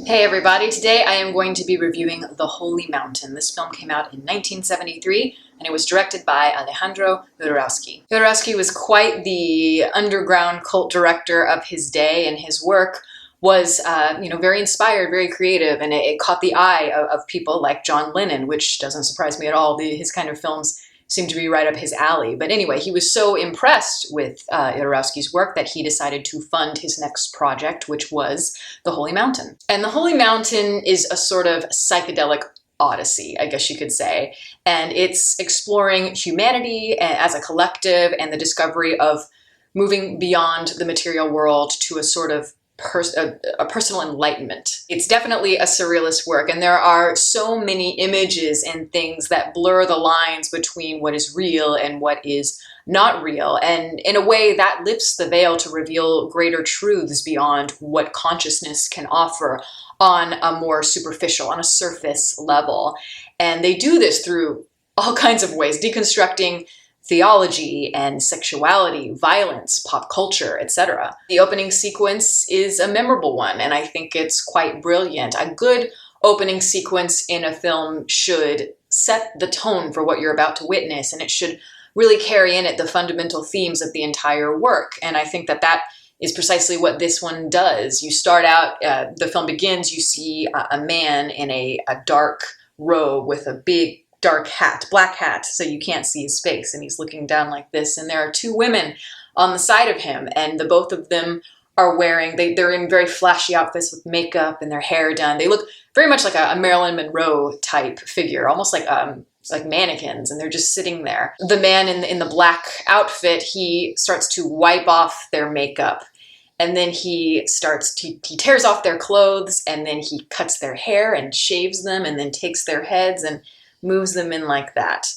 Hey everybody, today I am going to be reviewing The Holy Mountain. This film came out in 1973 and it was directed by Alejandro Jodorowsky. Jodorowsky was quite the underground cult director of his day, and his work was very inspired, very creative, and it caught the eye of people like John Lennon, which doesn't surprise me at all. His kind of films seemed to be right up his alley. But anyway, he was so impressed with Jodorowsky's work that he decided to fund his next project, which was The Holy Mountain. And The Holy Mountain is a sort of psychedelic odyssey, I guess you could say. And it's exploring humanity as a collective and the discovery of moving beyond the material world to a sort of a personal enlightenment. It's definitely a surrealist work, and there are so many images and things that blur the lines between what is real and what is not real, and in a way that lifts the veil to reveal greater truths beyond what consciousness can offer on a more superficial, on a surface level. And they do this through all kinds of ways, deconstructing theology and sexuality, violence, pop culture, etc. The opening sequence is a memorable one, and I think it's quite brilliant. A good opening sequence in a film should set the tone for what you're about to witness, and it should really carry in it the fundamental themes of the entire work. And I think that is precisely what this one does. You start out, the film begins, you see a man in a dark robe with a big dark hat, black hat, so you can't see his face, and he's looking down like this, and there are two women on the side of him, and the both of them are wearing, they're in very flashy outfits with makeup and their hair done. They look very much like a Marilyn Monroe type figure, almost like mannequins, and they're just sitting there. The man in the black outfit, he starts to wipe off their makeup, and then he tears off their clothes, and then he cuts their hair and shaves them, and then takes their heads and moves them in like that.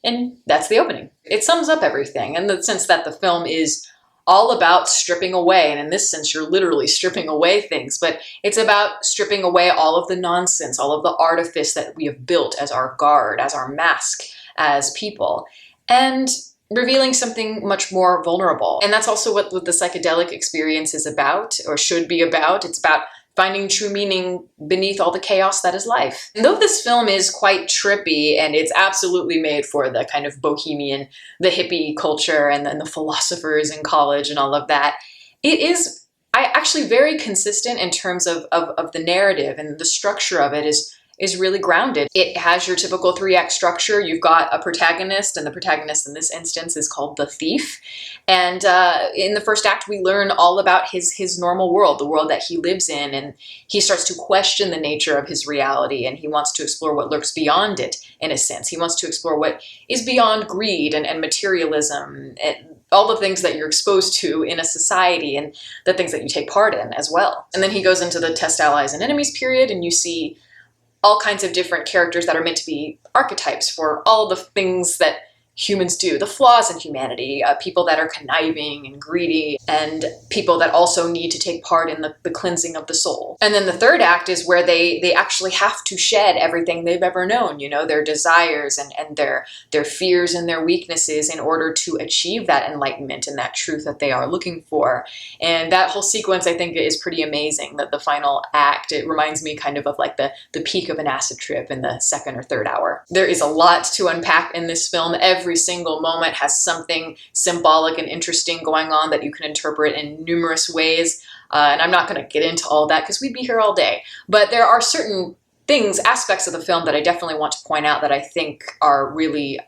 And that's the opening. It sums up everything in the sense that the film is all about stripping away, and in this sense you're literally stripping away things, but it's about stripping away all of the nonsense, all of the artifice that we have built as our guard, as our mask, as people, and revealing something much more vulnerable. And that's also what the psychedelic experience is about, or should be about. It's about finding true meaning beneath all the chaos that is life. And though this film is quite trippy, and it's absolutely made for the kind of bohemian, the hippie culture, and then the philosophers in college and all of that, it is actually very consistent in terms of the narrative, and the structure of it is really grounded. It has your typical 3-act structure. You've got a protagonist, and the protagonist in this instance is called the thief. And in the first act, we learn all about his normal world, the world that he lives in, and he starts to question the nature of his reality, and he wants to explore what lurks beyond it, in a sense. He wants to explore what is beyond greed and materialism, and all the things that you're exposed to in a society, and the things that you take part in as well. And then he goes into the test allies and enemies period, and you see all kinds of different characters that are meant to be archetypes for all the things that humans do, the flaws in humanity, people that are conniving and greedy, and people that also need to take part in the cleansing of the soul. And then the third act is where they actually have to shed everything they've ever known, their desires and their fears and their weaknesses, in order to achieve that enlightenment and that truth that they are looking for. And that whole sequence, I think, is pretty amazing. That the final act, it reminds me kind of like the peak of an acid trip in the second or third hour. There is a lot to unpack in this film. Every single moment has something symbolic and interesting going on that you can interpret in numerous ways. And I'm not going to get into all that because we'd be here all day. But there are certain aspects of the film that I definitely want to point out that I think are really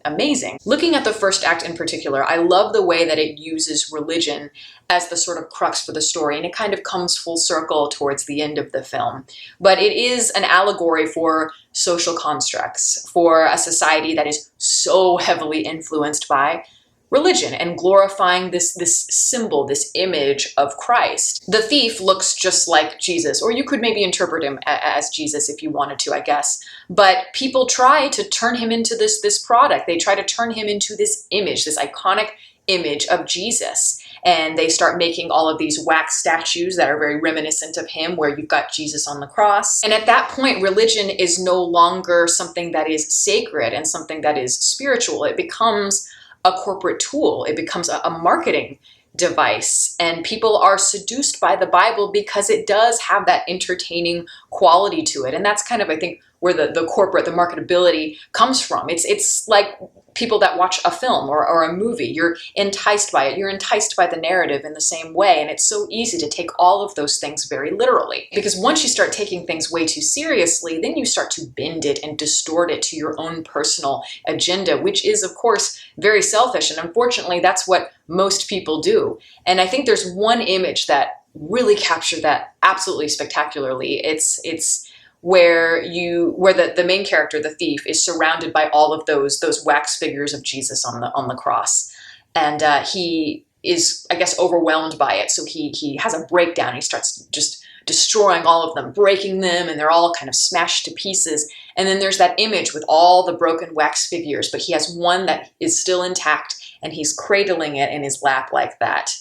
amazing. Looking at the first act in particular, I love the way that it uses religion as the sort of crux for the story, and it kind of comes full circle towards the end of the film. But it is an allegory for social constructs, for a society that is so heavily influenced by religion and glorifying this symbol, this image of Christ. The thief looks just like Jesus, or you could maybe interpret him as Jesus if you wanted to, I guess. But people try to turn him into this product. They try to turn him into this image, this iconic image of Jesus. And they start making all of these wax statues that are very reminiscent of him, where you've got Jesus on the cross. And at that point, religion is no longer something that is sacred and something that is spiritual. It becomes a corporate tool. It becomes a marketing device, and people are seduced by the Bible because it does have that entertaining quality to it. And that's kind of, I think, where the corporate, the marketability comes from. It's like people that watch a film or a movie. You're enticed by it. You're enticed by the narrative in the same way. And it's so easy to take all of those things very literally. Because once you start taking things way too seriously, then you start to bend it and distort it to your own personal agenda, which is, of course, very selfish. And unfortunately, that's what most people do. And I think there's one image that really captured that absolutely spectacularly. It's where the main character, the thief, is surrounded by all of those wax figures of Jesus on the cross, and he is, I guess, overwhelmed by it. So he has a breakdown. He starts just destroying all of them, breaking them, and they're all kind of smashed to pieces. And then there's that image with all the broken wax figures, but he has one that is still intact, and he's cradling it in his lap like that.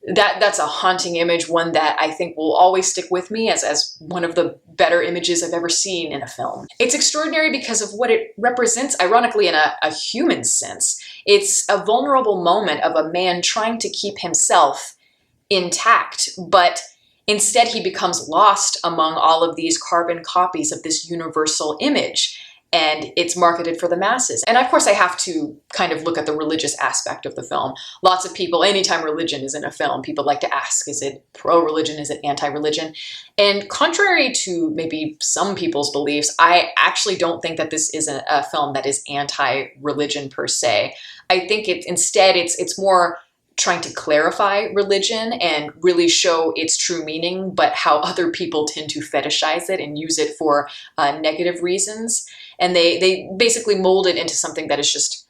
That's a haunting image, one that I think will always stick with me as one of the better images I've ever seen in a film. It's extraordinary because of what it represents, ironically, in a human sense. It's a vulnerable moment of a man trying to keep himself intact, but instead he becomes lost among all of these carbon copies of this universal image. And it's marketed for the masses. And of course, I have to kind of look at the religious aspect of the film. Lots of people, anytime religion is in a film, people like to ask, is it pro-religion? Is it anti-religion? And contrary to maybe some people's beliefs, I actually don't think that this is a film that is anti-religion per se. I think instead it's more trying to clarify religion and really show its true meaning, but how other people tend to fetishize it and use it for negative reasons. And they basically mold it into something that is just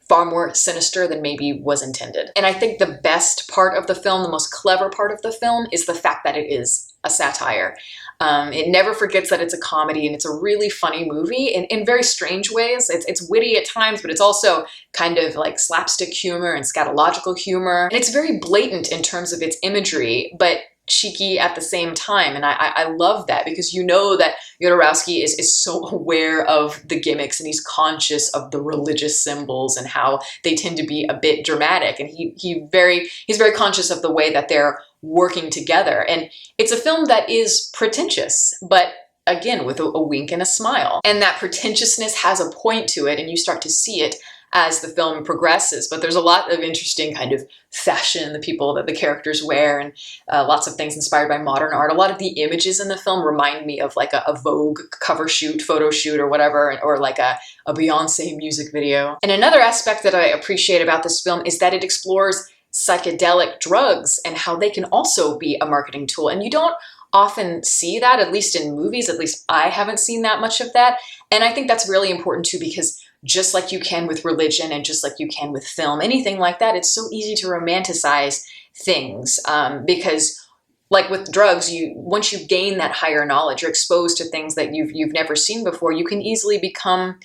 far more sinister than maybe was intended. And I think the best part of the film, the most clever part of the film, is the fact that it is a satire. It never forgets that it's a comedy, and it's a really funny movie in very strange ways. It's witty at times, but it's also kind of like slapstick humor and scatological humor. And it's very blatant in terms of its imagery, but cheeky at the same time. And I love that, because you know that Jodorowsky is so aware of the gimmicks, and he's conscious of the religious symbols and how they tend to be a bit dramatic. And he's very conscious of the way that they're working together. And it's a film that is pretentious, but again, with a wink and a smile. And that pretentiousness has a point to it, and you start to see it as the film progresses. But there's a lot of interesting kind of fashion, that the characters wear, and lots of things inspired by modern art. A lot of the images in the film remind me of like a Vogue cover shoot, photo shoot, or whatever, or like a Beyonce music video. And another aspect that I appreciate about this film is that it explores psychedelic drugs and how they can also be a marketing tool. And you don't often see that, at least in movies. At least I haven't seen that much of that. And I think that's really important too, because just like you can with religion and just like you can with film, anything like that, it's so easy to romanticize things because, like with drugs, once you gain that higher knowledge, you're exposed to things that you've never seen before, you can easily become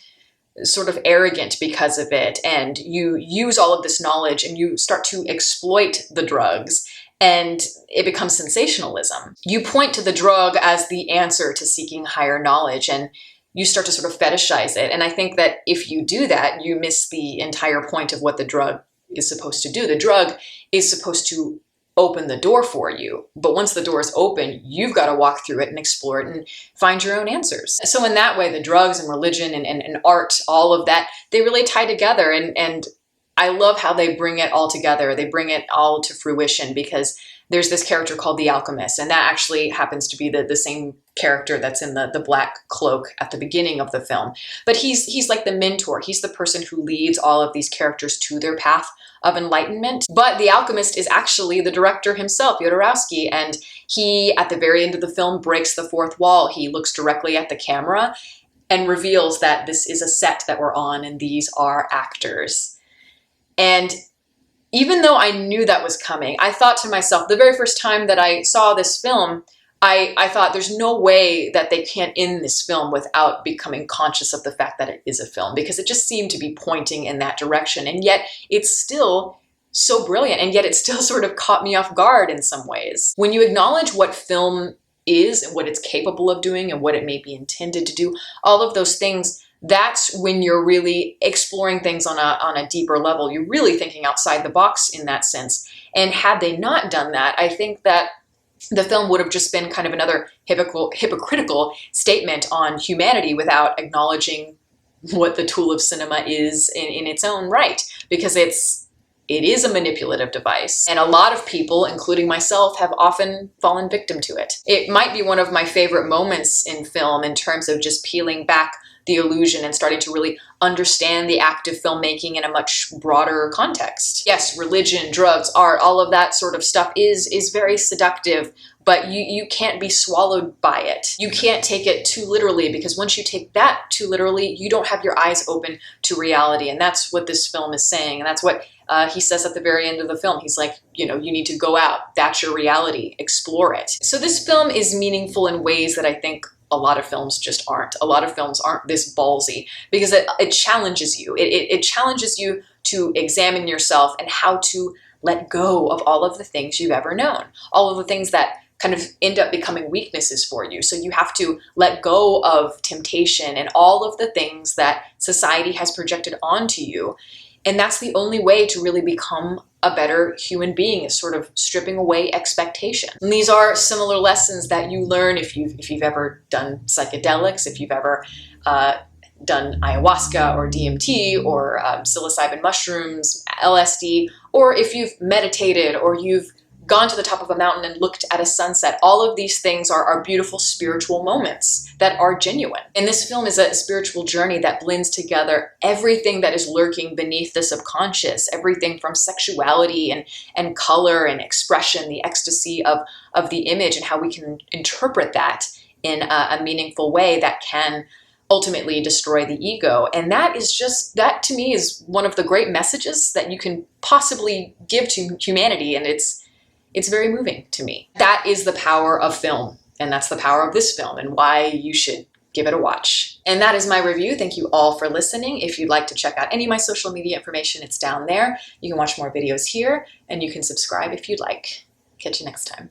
sort of arrogant because of it, and you use all of this knowledge and you start to exploit the drugs, and it becomes sensationalism. You point to the drug as the answer to seeking higher knowledge, and you start to sort of fetishize it. And I think that if you do that, you miss the entire point of what the drug is supposed to do. The drug is supposed to open the door for you. But once the door is open, you've got to walk through it and explore it and find your own answers. So in that way, the drugs and religion and art, all of that, they really tie together. And I love how they bring it all together. They bring it all to fruition, because there's this character called the Alchemist, and that actually happens to be the same character that's in the black cloak at the beginning of the film. But he's like the mentor. He's the person who leads all of these characters to their path of enlightenment. But the Alchemist is actually the director himself, Jodorowsky, and he, at the very end of the film, breaks the fourth wall. He looks directly at the camera and reveals that this is a set that we're on, and these are actors. And even though I knew that was coming, I thought to myself, the very first time that I saw this film, I thought there's no way that they can't end this film without becoming conscious of the fact that it is a film, because it just seemed to be pointing in that direction. And yet it's still so brilliant, and yet it still sort of caught me off guard in some ways. When you acknowledge what film is and what it's capable of doing and what it may be intended to do, all of those things, that's when you're really exploring things on a deeper level. You're really thinking outside the box in that sense. And had they not done that, I think that the film would have just been kind of another hypocritical statement on humanity without acknowledging what the tool of cinema is in its own right, because it is a manipulative device, and a lot of people, including myself, have often fallen victim to it. It might be one of my favorite moments in film in terms of just peeling back the illusion and starting to really understand the act of filmmaking in a much broader context. Yes, religion, drugs, art, all of that sort of stuff is very seductive, but you can't be swallowed by it. You can't take it too literally, because once you take that too literally, you don't have your eyes open to reality. And that's what this film is saying. And that's what he says at the very end of the film. He's like, you need to go out. That's your reality. Explore it. So this film is meaningful in ways that I think a lot of films just aren't. A lot of films aren't this ballsy, because it challenges you. It challenges you to examine yourself and how to let go of all of the things you've ever known, all of the things that kind of end up becoming weaknesses for you. So you have to let go of temptation and all of the things that society has projected onto you. And that's the only way to really become a better human being, is sort of stripping away expectation. And these are similar lessons that you learn if you've ever done psychedelics, if you've ever done ayahuasca or DMT or psilocybin mushrooms, LSD, or if you've meditated or you've gone to the top of a mountain and looked at a sunset. All of these things are beautiful spiritual moments that are genuine. And this film is a spiritual journey that blends together everything that is lurking beneath the subconscious, everything from sexuality and color and expression, the ecstasy of the image, and how we can interpret that in a meaningful way that can ultimately destroy the ego. And that to me is one of the great messages that you can possibly give to humanity. And it's very moving to me. That is the power of film, and that's the power of this film, and why you should give it a watch. And that is my review. Thank you all for listening. If you'd like to check out any of my social media information, it's down there. You can watch more videos here, and you can subscribe if you'd like. Catch you next time.